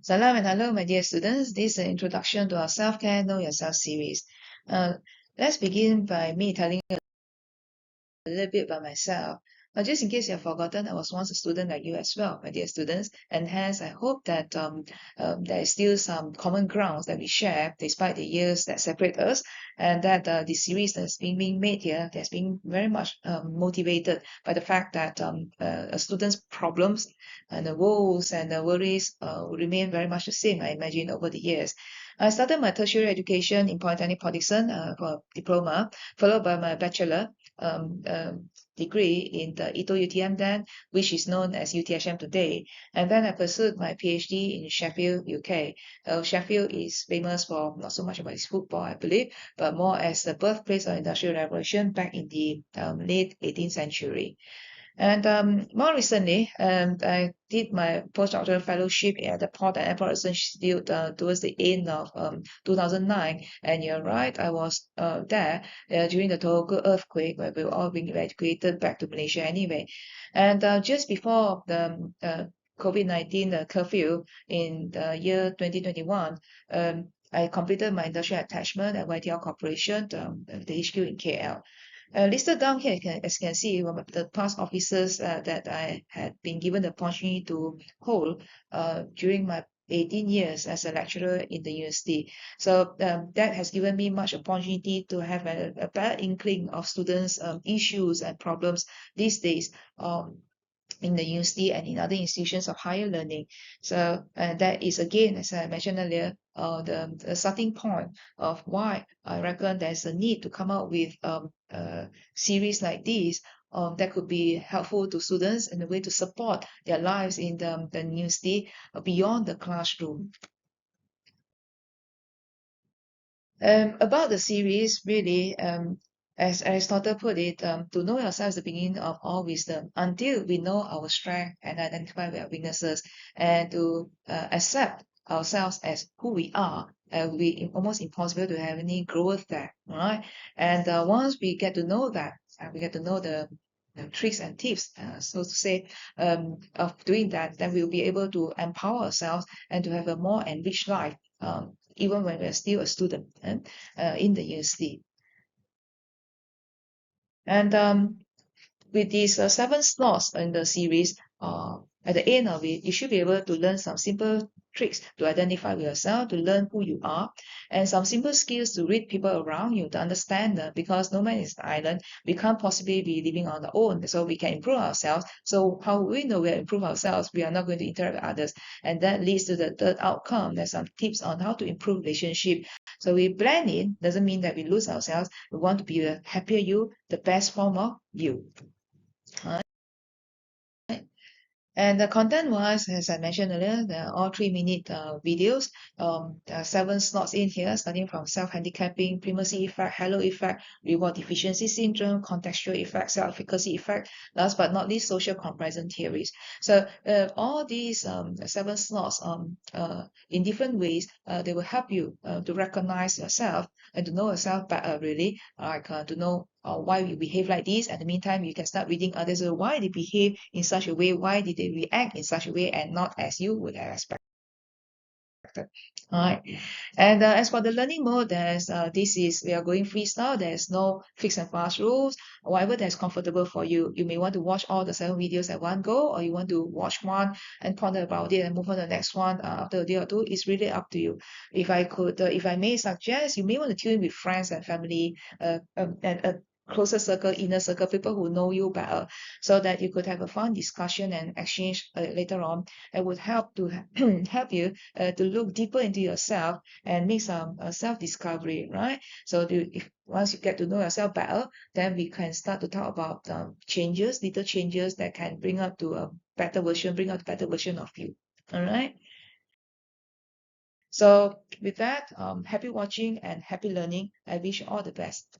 Salam and hello, my dear students. This is an introduction to our Self-Care Know Yourself series. Let's begin by me telling you a little bit about myself. Just in case you have forgotten, I was once a student like you as well, my dear students, and hence I hope that there is still some common grounds that we share despite the years that separate us, and that the series that's being made here that's been very much motivated by the fact that a student's problems and the woes and the worries will remain very much the same, I imagine, over the years. I started my tertiary education in Polytechnic Port for diploma, followed by my bachelor um, um, degree in the UTHM then, which is known as UTHM today. And then I pursued my PhD in Sheffield, UK. Sheffield is famous for not so much about its football, I believe, but more as the birthplace of Industrial Revolution back in the late 18th century. And more recently, I did my postdoctoral fellowship at the Port and Airport Research Institute towards the end of 2009. And you're right, I was there during the Tohoku earthquake where we were all being evacuated back to Malaysia anyway. And just before the COVID-19 curfew in the year 2021, I completed my industrial attachment at YTL Corporation, the HQ in KL. Listed down here, as you can see, one of the past offices that I had been given the opportunity to hold during my 18 years as a lecturer in the university. So that has given me much opportunity to have a better inkling of students' issues and problems these days. In the university and in other institutions of higher learning. So that is again, as I mentioned earlier, the starting point of why I reckon there's a need to come up with a series like this that could be helpful to students in a way to support their lives in the university beyond the classroom. About the series, really, as Aristotle put it, to know yourself is the beginning of all wisdom. Until we know our strength and identify our weaknesses, and to accept ourselves as who we are, it will be almost impossible to have any growth there, right? And once we get to know that, we get to know the tricks and tips, so to say, of doing that, then we'll be able to empower ourselves and to have a more enriched life. Even when we're still a student in the university. And with these 7 slots in the series, at the end of it, you should be able to learn some simple tricks to identify with yourself, to learn who you are, and some simple skills to read people around you, to understand them, because no man is an island. We can't possibly be living on our own, so we can improve ourselves. So how we know we improve ourselves? We are not going to interact with others. And that leads to the third outcome. There's some tips on how to improve relationship. So we blend in, doesn't mean that we lose ourselves. We want to be a happier you, the best form of you. Right? And the content-wise, as I mentioned earlier, there are all 3-minute videos. There are 7 slots in here, starting from self-handicapping, primacy effect, halo effect, reward deficiency syndrome, contextual effect, self-efficacy effect, last but not least, social comparison theories. So all these 7 slots in different ways, they will help you to recognize yourself and to know yourself better, really, like to know why we behave like this. At the meantime, you can start reading others. So why they behave in such a way? Why did they react in such a way and not as you would have expected? All right. And as for the learning mode, we are going freestyle. There's no fixed and fast rules. Whatever that's comfortable for you. You may want to watch all the 7 videos at one go, or you want to watch one and ponder about it and move on to the next one after a day or two. It's really up to you. If I may suggest, you may want to tune with friends and family, and a closer circle, inner circle, people who know you better, so that you could have a fun discussion and exchange later on. It would help to help you to look deeper into yourself and make some self-discovery, right? So once you get to know yourself better, then we can start to talk about changes, little changes that can bring out a better version of you. All right. So with that, happy watching and happy learning. I wish you all the best.